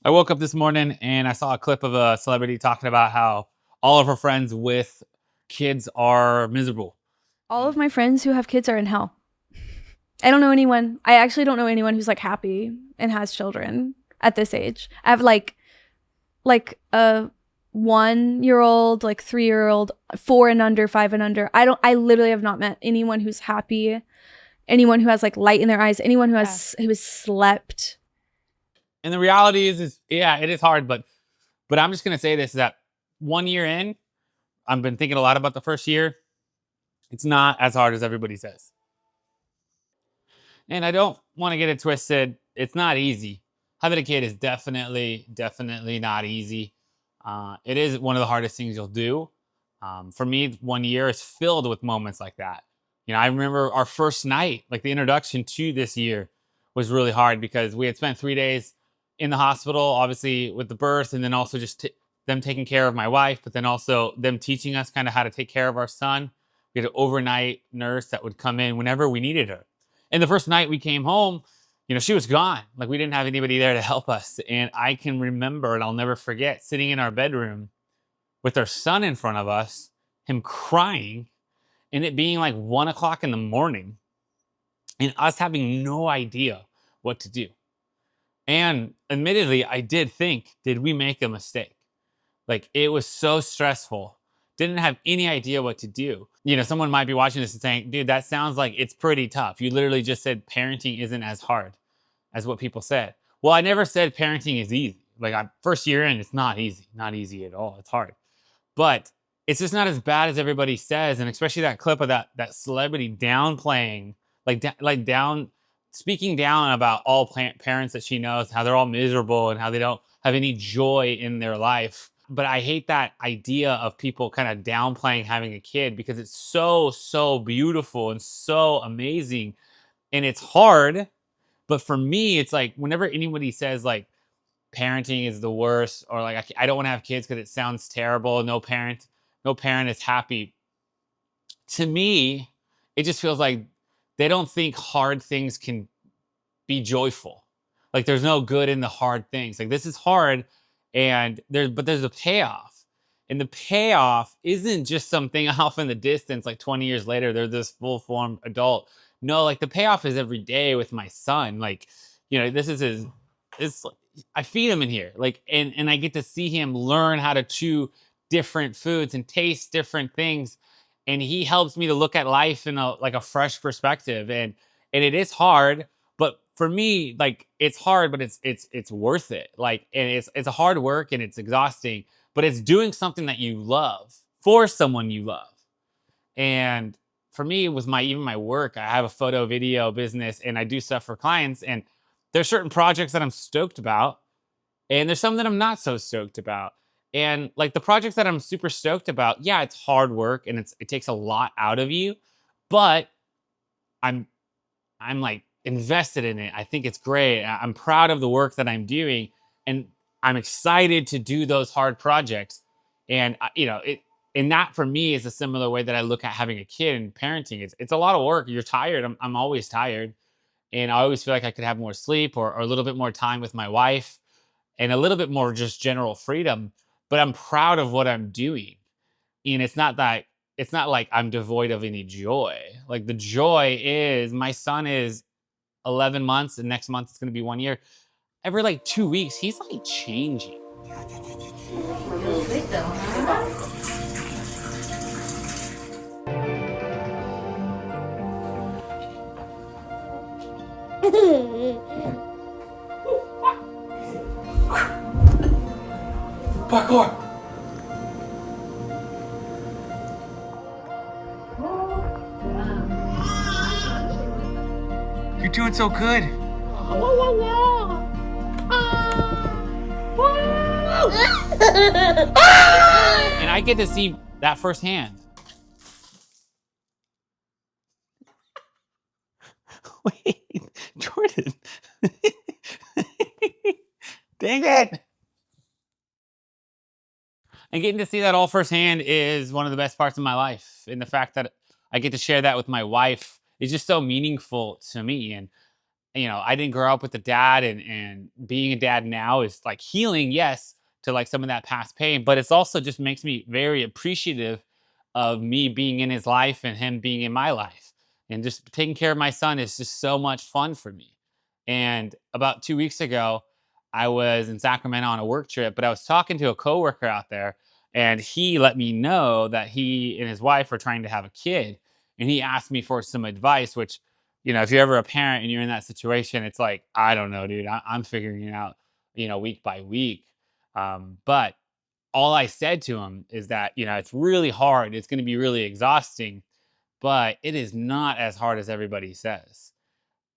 I woke up this morning and I saw a clip of a celebrity talking about how all of her friends with kids are miserable. All of my friends who have kids are in hell. I don't know anyone. I actually don't know anyone who's like happy and has children at this age. I have like a 1-year-old, like 3-year-old, 4 and under, 5 and under. I literally have not met anyone who's happy, anyone who has like light in their eyes, anyone who has slept. And the reality is yeah, it is hard, but I'm just gonna say this: is that 1 year in, I've been thinking a lot about the first year. It's not as hard as everybody says, and I don't want to get it twisted. It's not easy. Having a kid is definitely not easy. It is one of the hardest things you'll do. For me, 1 year is filled with moments like that. You know, I remember our first night, like the introduction to this year, was really hard because we had spent 3 days in the hospital, obviously with the birth, and then also just them taking care of my wife, but then also them teaching us kind of how to take care of our son. We had an overnight nurse that would come in whenever we needed her. And the first night we came home, you know, she was gone. Like we didn't have anybody there to help us. And I can remember, and I'll never forget, sitting in our bedroom with our son in front of us, him crying, and it being like 1 o'clock in the morning, and us having no idea what to do. And admittedly, I did think, did we make a mistake? Like it was so stressful. Didn't have any idea what to do. You know, someone might be watching this and saying, dude, that sounds like it's pretty tough. You literally just said parenting isn't as hard as what people said. Well, I never said parenting is easy. Like first year in, it's not easy. Not easy at all. It's hard. But it's just not as bad as everybody says, and especially that clip of that celebrity downplaying, like down speaking down about all parents that she knows, how they're all miserable and how they don't have any joy in their life. But I hate that idea of people kind of downplaying having a kid because it's so beautiful and so amazing, and it's hard. But for me, it's like whenever anybody says like parenting is the worst, or like I don't want to have kids because it sounds terrible. No parent is happy. To me, it just feels like they don't think hard things can be joyful. Like there's no good in the hard things. Like this is hard, and there's a payoff, and the payoff isn't just something off in the distance. Like 20 years later, they're this full form adult. No, like the payoff is every day with my son. Like, you know, this is his. It's I feed him in here, like, and I get to see him learn how to chew different foods and taste different things, and he helps me to look at life in a fresh perspective. And it is hard, but for me, like it's hard, but it's worth it. Like, and it's a hard work and it's exhausting, but it's doing something that you love for someone you love. And for me, with my even my work, I have a photo video business and I do stuff for clients. And there's certain projects that I'm stoked about, and there's some that I'm not so stoked about. And like the projects that I'm super stoked about, yeah, it's hard work and it takes a lot out of you, but I'm I'm like invested in it. I think it's great. I'm proud of the work that I'm doing, and I'm excited to do those hard projects. And you know, and that for me is a similar way that I look at having a kid and parenting. It's a lot of work. You're tired. I'm always tired, and I always feel like I could have more sleep or a little bit more time with my wife and a little bit more just general freedom. But I'm proud of what I'm doing, and it's not like I'm devoid of any joy. Like the joy is my son is 11 months, and next month it's going to be 1 year. Every like 2 weeks, he's like changing. Parkour! You're doing so good. And I get to see that firsthand. Wait, Jordan. Dang it. And getting to see that all firsthand is one of the best parts of my life. And the fact that I get to share that with my wife is just so meaningful to me. And I didn't grow up with a dad, and being a dad now is like healing, yes, to like some of that past pain, but it's also just makes me very appreciative of me being in his life and him being in my life. And just taking care of my son is just so much fun for me. And about 2 weeks ago, I was in Sacramento on a work trip, but I was talking to a coworker out there, and he let me know that he and his wife are trying to have a kid. And he asked me for some advice, which, if you're ever a parent and you're in that situation, it's like, I don't know, dude. I'm figuring it out, week by week. But all I said to him is that, it's really hard. It's going to be really exhausting, but it is not as hard as everybody says.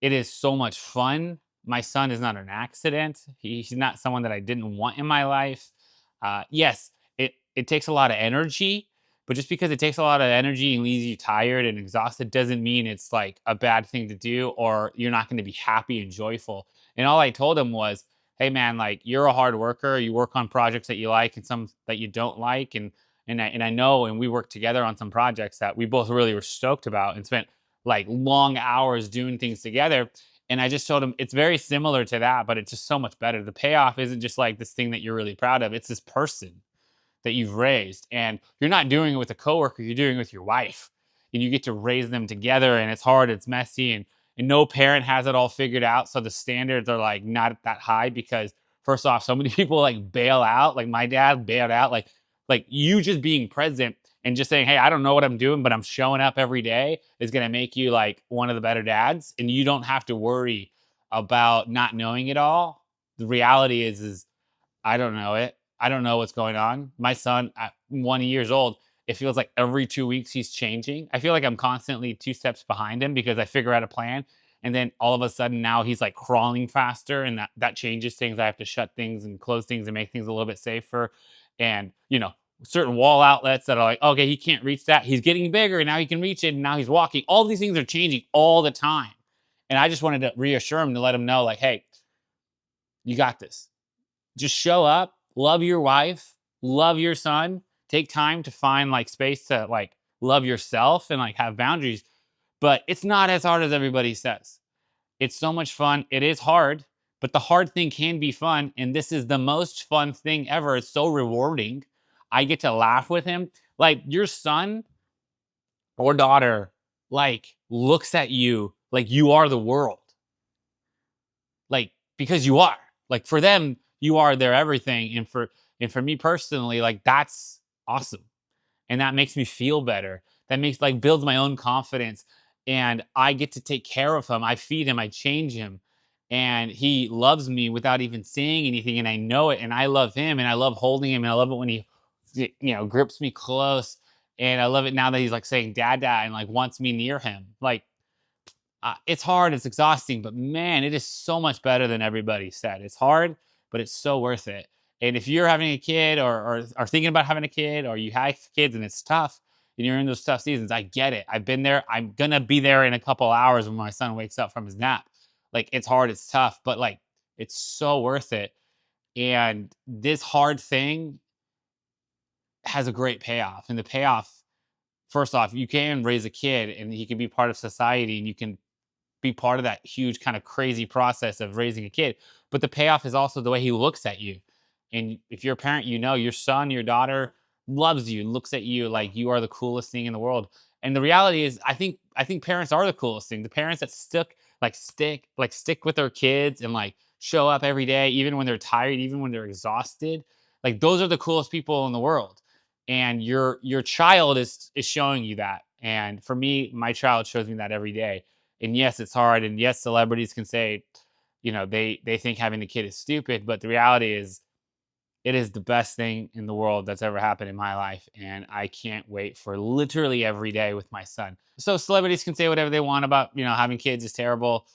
It is so much fun. My son is not an accident. He's not someone that I didn't want in my life. Yes, it takes a lot of energy, but just because it takes a lot of energy and leaves you tired and exhausted doesn't mean it's like a bad thing to do or you're not going to be happy and joyful. And all I told him was, "Hey man, like you're a hard worker. You work on projects that you like and some that you don't like, and I know, and we worked together on some projects that we both really were stoked about and spent like long hours doing things together." And I just told him it's very similar to that, but it's just so much better. The payoff isn't just like this thing that you're really proud of, it's this person that you've raised. And you're not doing it with a coworker, you're doing it with your wife. And you get to raise them together, and it's hard, it's messy, and no parent has it all figured out. So the standards are like not that high because first off, so many people like bail out. Like my dad bailed out. Like you just being present and just saying, "Hey, I don't know what I'm doing, but I'm showing up every day," is gonna make you like one of the better dads. And you don't have to worry about not knowing it all. The reality is I don't know it. I don't know what's going on. My son at 1 years old, it feels like every 2 weeks he's changing. I feel like I'm constantly 2 steps behind him because I figure out a plan. And then all of a sudden now he's like crawling faster, and that changes things. I have to shut things and close things and make things a little bit safer. And, certain wall outlets that are like, okay, he can't reach that. He's getting bigger and now he can reach it and now he's walking. All these things are changing all the time. And I just wanted to reassure him to let him know, like, hey, you got this. Just show up, love your wife, love your son, take time to find like space to like love yourself and like have boundaries. But it's not as hard as everybody says. It's so much fun. It is hard, but the hard thing can be fun. And this is the most fun thing ever. It's so rewarding. I get to laugh with him. Like your son or daughter, like looks at you like you are the world. Like because you are. Like for them, you are their everything. And for me personally, like that's awesome. And that makes me feel better. That makes like builds my own confidence. And I get to take care of him. I feed him, I change him. And he loves me without even saying anything. And I know it. And I love him. And I love holding him. And I love it when he, grips me close. And I love it now that he's like saying dad, dad, and like wants me near him. Like it's hard, it's exhausting, but man, it is so much better than everybody said. It's hard, but it's so worth it. And if you're having a kid or are thinking about having a kid or you have kids and it's tough and you're in those tough seasons, I get it. I've been there. I'm going to be there in a couple hours when my son wakes up from his nap. Like it's hard, it's tough, but like it's so worth it. And this hard thing has a great payoff. And the payoff, first off, you can raise a kid and he can be part of society and you can be part of that huge kind of crazy process of raising a kid. But the payoff is also the way he looks at you. And if you're a parent, your son, your daughter loves you, looks at you like you are the coolest thing in the world. And the reality is, I think parents are the coolest thing. The parents that stick with their kids and like show up every day, even when they're tired, even when they're exhausted. Like those are the coolest people in the world. And your child is showing you that. And for me, my child shows me that every day. And yes, it's hard. And yes, celebrities can say, they think having a kid is stupid, but the reality is it is the best thing in the world that's ever happened in my life. And I can't wait for literally every day with my son. So celebrities can say whatever they want about, having kids is terrible.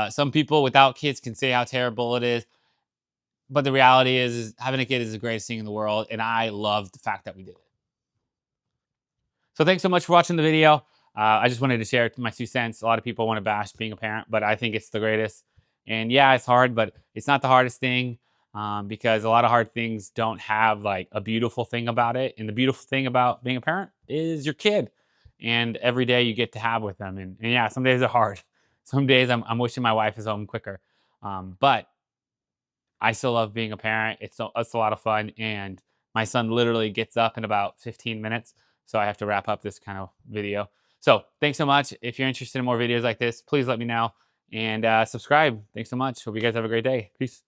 Some people without kids can say how terrible it is. But the reality is having a kid is the greatest thing in the world. And I love the fact that we did it. So thanks so much for watching the video. I just wanted to share my 2 cents. A lot of people want to bash being a parent, but I think it's the greatest. And yeah, it's hard, but it's not the hardest thing because a lot of hard things don't have like a beautiful thing about it. And the beautiful thing about being a parent is your kid and every day you get to have with them. And yeah, some days are hard. Some days I'm wishing my wife is home quicker. But I still love being a parent. It's a lot of fun, and my son literally gets up in about 15 minutes, so I have to wrap up this kind of video. So thanks so much. If you're interested in more videos like this, please let me know, and subscribe. Thanks so much. Hope you guys have a great day. Peace.